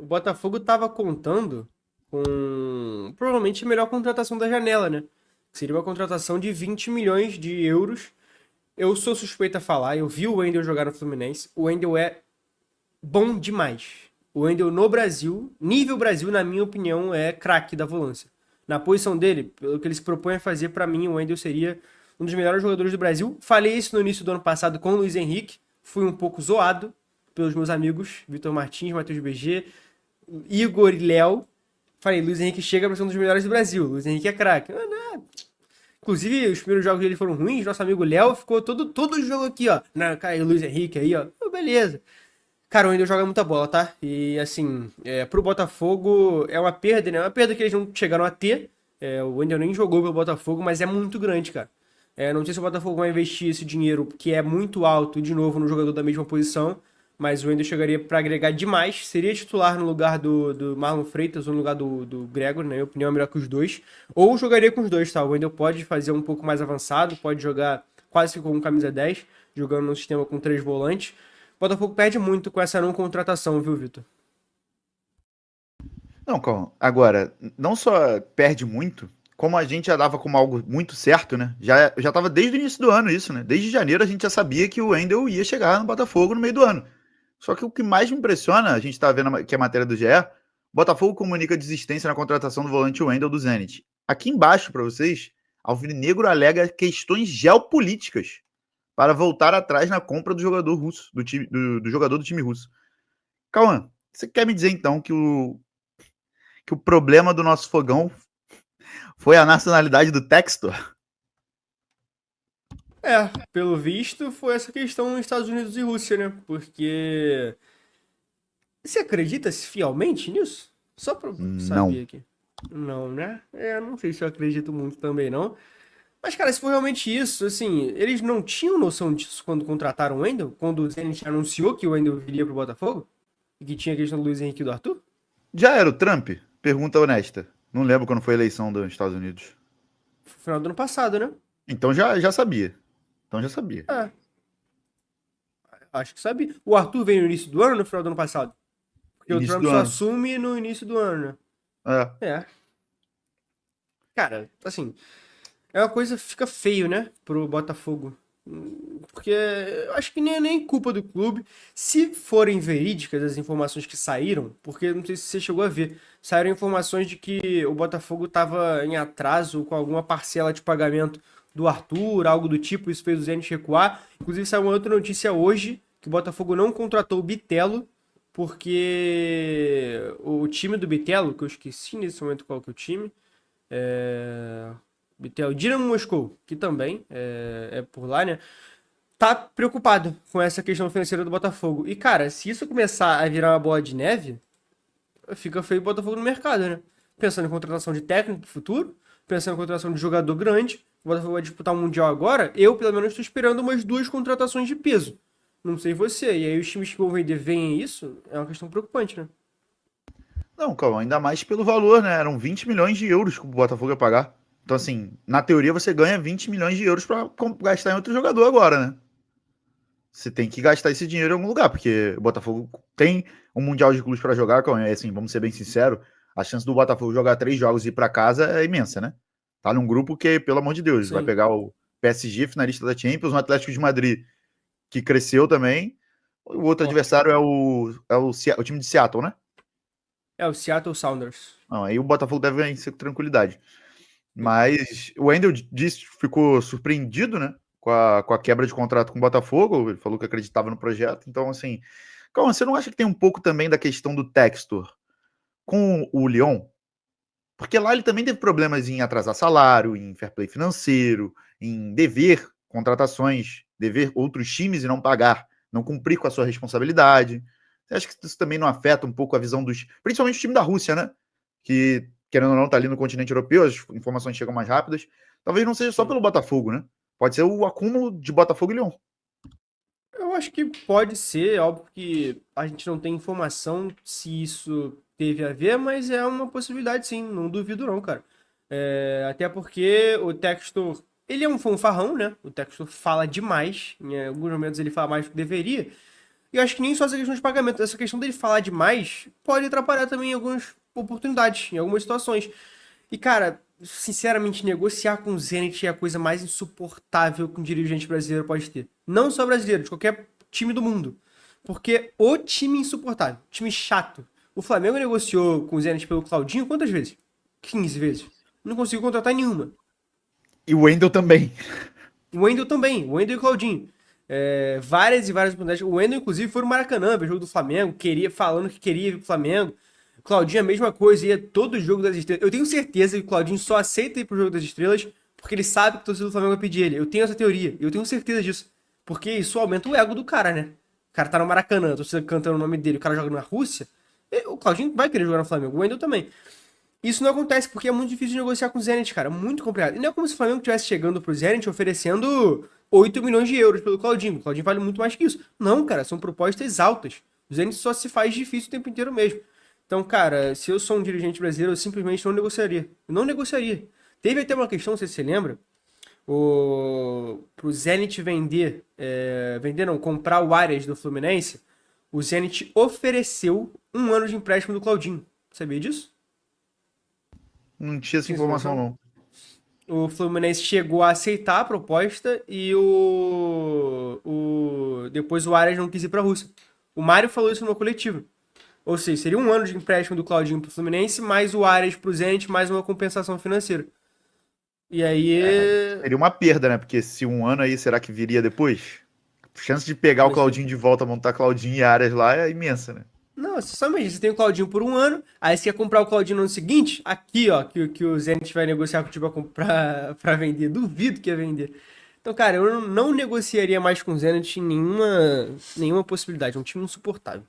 o Botafogo tava contando com provavelmente a melhor contratação da janela, né? Seria uma contratação de 20 milhões de euros. Eu sou suspeito a falar, eu vi o Wendel jogar no Fluminense. O Wendel é bom demais. O Wendel no Brasil, nível Brasil, na minha opinião, é craque da volância. Na posição dele, pelo que ele se propõe a fazer, pra mim, o Wendel seria um dos melhores jogadores do Brasil. Falei isso no início do ano passado com o Luiz Henrique. Fui um pouco zoado pelos meus amigos, Vitor Martins, Matheus BG, Igor e Léo. Falei, Luiz Henrique chega pra ser um dos melhores do Brasil. Luiz Henrique é craque. Inclusive, os primeiros jogos dele foram ruins. Nosso amigo Léo ficou todo o jogo aqui, ó. Na cara, o Luiz Henrique aí, ó. Beleza. Cara, o Wendel joga muita bola, tá? E assim, pro Botafogo é uma perda, né? É uma perda que eles não chegaram a ter. O Wendel nem jogou pelo Botafogo, mas é muito grande, cara. Não sei se o Botafogo vai investir esse dinheiro, que é muito alto, de novo, no jogador da mesma posição. Mas o Wendel chegaria pra agregar demais. Seria titular no lugar do Marlon Freitas ou no lugar do Gregor, na minha opinião, é melhor que os dois. Ou jogaria com os dois, tá? O Wendel pode fazer um pouco mais avançado, pode jogar quase que com camisa 10, jogando num sistema com três volantes. O Botafogo perde muito com essa não contratação, viu, Vitor? Não, calma. Agora, não só perde muito, como a gente já dava como algo muito certo, né? Já tava desde o início do ano isso, né? Desde janeiro a gente já sabia que o Wendel ia chegar no Botafogo no meio do ano. Só que o que mais me impressiona, a gente tá vendo que é a matéria do GE, Botafogo comunica desistência na contratação do volante Wendel do Zenit. Aqui embaixo, para vocês, Alvinegro alega questões geopolíticas para voltar atrás na compra do jogador russo, do jogador do time russo. Cauã, você quer me dizer então que o problema do nosso fogão foi a nacionalidade do Textor? Pelo visto, foi essa questão nos Estados Unidos e Rússia, né? Porque. Você acredita fielmente nisso? Só pra eu Não. saber aqui. Não, né? Não sei se eu acredito muito também, não. Mas, cara, se for realmente isso, assim, eles não tinham noção disso quando contrataram o Wendel? Quando o Zenit anunciou que o Wendel viria pro Botafogo? E que tinha a questão do Luiz Henrique e do Arthur? Já era o Trump? Pergunta honesta. Não lembro quando foi a eleição dos Estados Unidos. Foi no final do ano passado, né? Então já sabia. Então já sabia. É, acho que sabia. O Arthur veio no início do ano ou no final do ano passado? Porque o Início Trump do só ano. assume no início do ano, né? É. É. Cara, assim, é uma coisa que fica feio, né, pro Botafogo. Porque eu acho que nem é nem culpa do clube. Se forem verídicas as informações que saíram, porque não sei se você chegou a ver, saíram informações de que o Botafogo estava em atraso com alguma parcela de pagamento do Arthur, algo do tipo, isso fez o Zenit recuar. Inclusive saiu uma outra notícia hoje que o Botafogo não contratou o Bitelo, porque o time do Bitelo, que eu esqueci nesse momento qual que é o time, é... Tem o Dinamo Moscou, que também é por lá, né? Tá preocupado com essa questão financeira do Botafogo. E, cara, se isso começar a virar uma bola de neve, fica feio o Botafogo no mercado, né? Pensando em contratação de técnico pro futuro, pensando em contratação de jogador grande, o Botafogo vai disputar um Mundial agora, eu, pelo menos, estou esperando umas duas contratações de peso. Não sei você. E aí os times que vão vender veem isso, é uma questão preocupante, né? Não, calma, ainda mais pelo valor, né? Eram 20 milhões de euros que o Botafogo ia pagar. Então, assim, na teoria você ganha 20 milhões de euros para gastar em outro jogador agora, né? Você tem que gastar esse dinheiro em algum lugar, porque o Botafogo tem um Mundial de Clubes para jogar, Cauã, assim, vamos ser bem sinceros, a chance do Botafogo jogar 3 jogos e ir para casa é imensa, né? Tá num grupo que, pelo amor de Deus, vai Sim. pegar o PSG, finalista da Champions, o Atlético de Madrid, que cresceu também, o outro Forte. adversário é o time de Seattle, né? É o Seattle Sounders. Não, aí o Botafogo deve vencer com tranquilidade. Sim. Mas o Wendel disse, ficou surpreendido, né? Com a quebra de contrato com o Botafogo. Ele falou que acreditava no projeto. Então, assim, calma, você não acha que tem um pouco também da questão do Textor com o Lyon? Porque lá ele também teve problemas em atrasar salário, em fair play financeiro, em dever contratações, dever outros times e não pagar, não cumprir com a sua responsabilidade. Você acha que isso também não afeta um pouco a visão dos. Principalmente o time da Rússia, né? Que, querendo ou não, tá ali no continente europeu, as informações chegam mais rápidas. Talvez não seja só Sim. pelo Botafogo, né? Pode ser o acúmulo de Botafogo e Lyon. Eu acho que pode ser, é óbvio que a gente não tem informação se isso teve a ver, mas é uma possibilidade sim, não duvido não, cara. Até porque o Textor, ele é um fanfarrão, né? O Textor fala demais, em alguns momentos ele fala mais do que deveria. E eu acho que nem só essa questão de pagamento, essa questão dele falar demais pode atrapalhar também em algumas oportunidades, em algumas situações. E, cara, sinceramente, negociar com o Zenit é a coisa mais insuportável que um dirigente brasileiro pode ter. Não só brasileiro, de qualquer time do mundo. Porque o time insuportável, time chato. O Flamengo negociou com o Zenit pelo Claudinho quantas vezes? 15 vezes. Não conseguiu contratar nenhuma. E o Wendel também. O Wendel também, o Wendel e o Claudinho. Várias e várias oportunidades. O Wendel, inclusive, foi no Maracanã, ver o jogo do Flamengo, falando que queria ir pro Flamengo. O Claudinho, a mesma coisa, ia todo jogo das estrelas. Eu tenho certeza que o Claudinho só aceita ir pro jogo das estrelas porque ele sabe que o torcedor do Flamengo vai pedir ele. Eu tenho essa teoria, eu tenho certeza disso. Porque isso aumenta o ego do cara, né? O cara tá no Maracanã, a torcida cantando o nome dele, o cara joga na Rússia. O Claudinho vai querer jogar no Flamengo, o Wendel também. Isso não acontece porque é muito difícil de negociar com o Zenit, cara. Muito complicado. E não é como se o Flamengo estivesse chegando pro Zenit oferecendo 8 milhões de euros pelo Claudinho. O Claudinho vale muito mais que isso. Não, cara, são propostas altas. O Zenit só se faz difícil o tempo inteiro mesmo. Então, cara, se eu sou um dirigente brasileiro, eu simplesmente não negociaria. Eu não negociaria. Teve até uma questão, não sei se você lembra, pro Zenit vender, vender não, comprar o Arias do Fluminense, o Zenit ofereceu 1 ano de empréstimo do Claudinho. Sabia disso? Não tinha essa Tinha informação, informação? não. O Fluminense chegou a aceitar a proposta e depois o Arias não quis ir para a Rússia. O Mário falou isso no coletivo. Ou seja, seria 1 ano de empréstimo do Claudinho para o Fluminense, mais o Arias para o Zenit, mais uma compensação financeira. E aí. Seria uma perda, né? Porque se 1 ano aí, será que viria depois? A chance de pegar o Claudinho de volta, montar Claudinho e Arias lá é imensa, né? Não, você só imagina, você tem o Claudinho por 1 ano, aí você quer comprar o Claudinho no ano seguinte, aqui, ó, que o Zenit vai negociar contigo pra, pra vender. Duvido que ia vender. Então, cara, eu não negociaria mais com o Zenit em nenhuma possibilidade. É um time insuportável.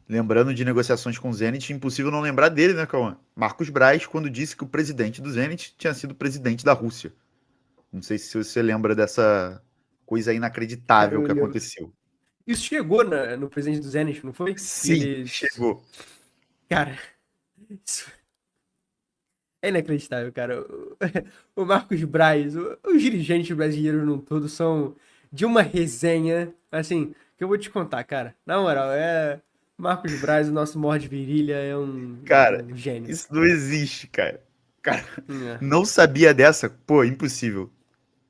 Lembrando de negociações com o Zenit, impossível não lembrar dele, né, Cauã? Marcos Braz, quando disse que o presidente do Zenit tinha sido presidente da Rússia. Não sei se você lembra dessa coisa Cara, inacreditável eu que lembro. aconteceu. Isso chegou no presidente do Zenit, não foi? Que Sim, ele. chegou. Cara, isso é inacreditável, cara. O Marcos Braz, os dirigentes brasileiros no todo são de uma resenha, assim, que eu vou te contar, cara. Na moral, Marcos Braz, o nosso morde virilha, é Cara, um gênio. isso não existe, cara. Cara, É. não sabia dessa. Pô, impossível.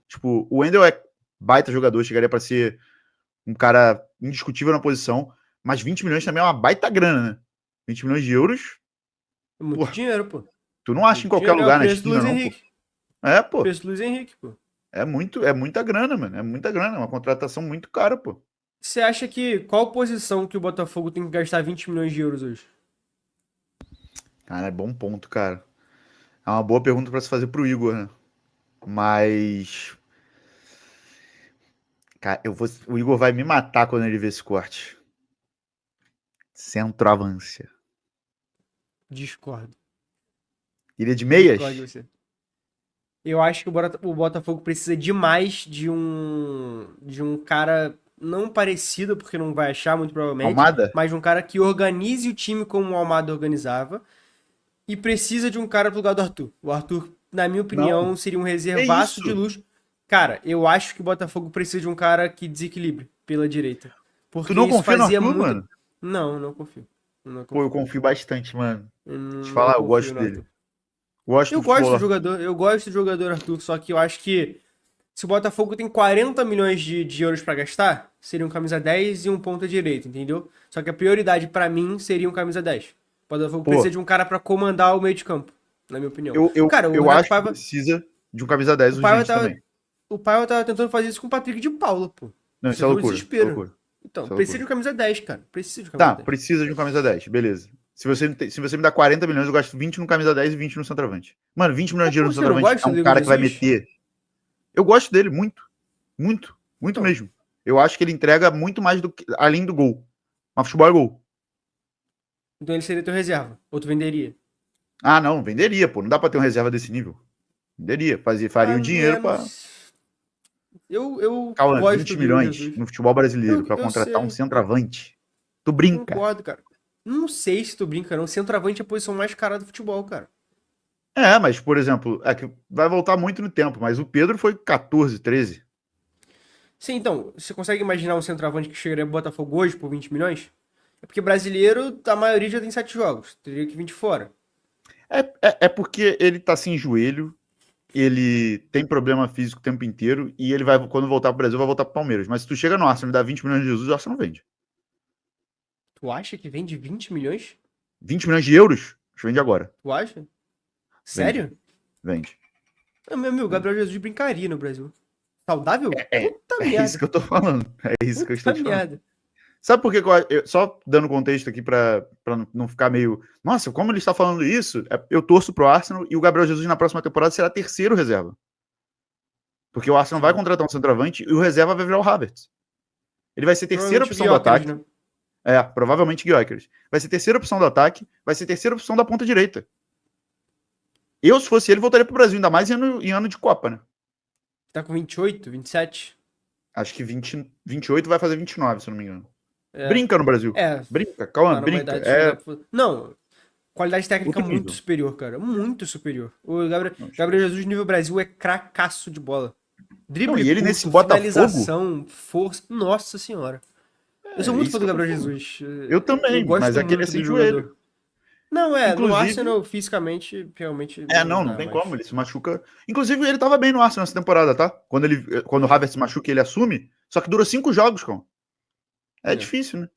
Tipo, o Wendel é baita jogador, chegaria pra ser um cara indiscutível na posição, mas 20 milhões também é uma baita grana, né? 20 milhões de euros, É pô, muito dinheiro, pô. tu não acha em Muito qualquer dinheiro. É o lugar na preço do esquina, Luiz não, pô. Henrique. É, O pô. preço do Luiz Henrique, pô. É muita grana, mano. É muita grana. É uma contratação muito cara, pô. Você acha que qual posição que o Botafogo tem que gastar 20 milhões de euros hoje? Cara, é bom ponto, cara. É uma boa pergunta pra se fazer pro Igor, né? Mas. Cara, o Igor vai me matar quando ele ver esse corte. Centroavância. Discordo. Ilha de Discordo de meias? você. Eu acho que o Botafogo precisa demais de um cara não parecido, porque não vai achar muito provavelmente, Almada? mas de um cara que organize o time como o Almada organizava e precisa de um cara pro lugar do Arthur. O Arthur, na minha Não. opinião, seria um É reservaço de isso. luxo. Cara, eu acho que o Botafogo precisa de um cara que desequilibre pela direita, Tu porque não isso confia no fazia Arthur, muita. mano? Não, não confio. Não Pô, eu confio. confio bastante, mano. Te Não falar, eu confio gosto no Arthur. dele. Gosto Eu do gosto futebol do do Arthur. jogador, eu gosto do jogador Arthur, só que eu acho que se o Botafogo tem 40 milhões de euros pra gastar, seria um camisa 10 e um ponta direito, entendeu? Só que a prioridade pra mim seria um camisa 10. O Botafogo precisa Pô, de um cara pra comandar o meio de campo, na minha opinião. eu, eu, Cara, o eu Renato acho que Paiva, precisa de um camisa 10 o Paiva urgente tava, também. o Paiva tava tentando fazer isso com o Patrick de Paula, pô. Não, isso Você é viu o loucura. Isso é desespero. loucura. Então, Isso é precisa de loucura. um camisa 10, cara. Precisa de um camisa Tá, 10. precisa de um camisa 10, beleza. Se você me dá 40 milhões, eu gasto 20 no camisa 10 e 20 no centroavante. Mano, 20 milhões Mas, de euros pô, no você não centroavante é gosta um do Igor cara que vai Jesus? meter. Eu gosto dele muito. Muito. Muito Então, mesmo. Eu acho que ele entrega muito mais do que além do gol. Mas futebol é gol. então ele seria teu reserva. Ou tu venderia? Ah, não, venderia, pô. Não dá pra ter um reserva desse nível. Venderia. Faria Ah, o dinheiro pra. menos. Eu Calma, gosto 20 do Igor milhões Jesus. no futebol brasileiro pra Eu contratar um sei. centroavante. Tu Eu brinca. concordo, cara. Não sei se tu brinca, não. Centroavante é a posição mais cara do futebol, cara. É, mas, por exemplo, é que vai voltar muito no tempo, mas o Pedro foi 14, 13. Sim, então, você consegue imaginar um centroavante que chegaria pro Botafogo hoje por 20 milhões? É porque brasileiro, a maioria já tem 7 jogos. Teria que vir de fora. É porque ele tá sem joelho, ele tem problema físico o tempo inteiro, e ele vai, quando voltar pro Brasil, vai voltar pro Palmeiras. Mas se tu chega no Arsenal e dá 20 milhões de Jesus, o Arsenal não vende. Tu acha que vende 20 milhões? 20 milhões de euros? Vende agora. Tu acha? Vende, Sério? vende. Meu amigo, o Gabriel Jesus brincaria no Brasil. Saudável? É, Puta é isso merda. que eu tô falando. É isso que eu estou Puta te falando. merda. Sabe por que só dando contexto aqui pra não ficar meio. Nossa, como ele está falando isso? Eu torço pro Arsenal e o Gabriel Jesus na próxima temporada será terceiro reserva. Porque o Arsenal vai Sim. contratar um centroavante e o reserva vai virar o Havertz. Ele vai ser terceira Provavelmente o opção do Gyökeres, ataque. né? Provavelmente Gyökeres. Vai ser terceira opção do ataque, vai ser terceira opção da ponta direita. Eu, se fosse ele, voltaria pro Brasil, ainda mais em ano de Copa, né? Tá com 28, 27. Acho que 28 vai fazer 29, se eu não me engano. É. Brinca no Brasil. É, Brinca, calma, tá numa brinca. idade que dá pra... Não, qualidade técnica Outro muito nível. superior, cara. Muito superior. O Não, Gabriel Jesus, nível Brasil, é cracaço de bola. Drible e ele curto, nesse Botafogo. finalização, força. Nossa senhora. Eu sou muito Isso fã do que eu tô Gabriel falando. Jesus. Eu também, Eu gosto mas é que ele é muito sem do joelho. jogador. Não, no Inclusive. Arsenal, fisicamente, realmente Não dá tem mais. como, ele se machuca. Inclusive, ele tava bem no Arsenal nessa temporada, tá? Quando o Havertz se machuca, ele assume. Só que dura 5 jogos, com. É É. difícil, né?